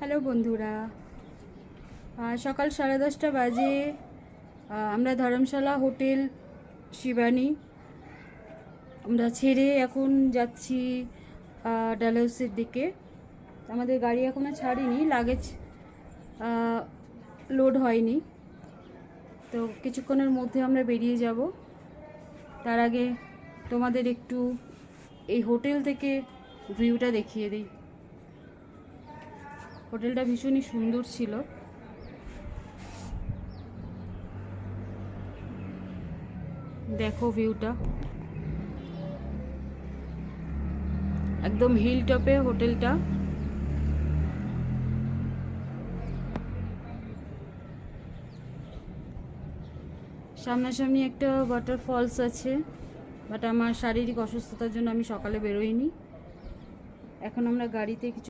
Hello বন্ধুরা, সকাল 10:30 বাজে। আমরা ধর্মশালা হোটেল শিবানী আমরা ছেড়ে এখন যাচ্ছি ডালহাউসির দিকে। আমাদের গাড়ি এখনও ছাড়িনি, লাগেজ লোড হয়নি, তো কিছুক্ষণের মধ্যে আমরা বেরিয়ে যাব। তার আগে তোমাদের একটু এই হোটেল থেকে ভিউটা দেখিয়ে দিই। হোটেলটা ভীষণই সুন্দর ছিল। দেখো ভিউটা, একদম হিল টপে হোটেলটা। সামনাসামনি একটা ওয়াটারফলস আছে, বাট আমার শারীরিক অসুস্থতার জন্য আমি সকালে বেরোইনি। এখন আমরা গাড়িতে কিছু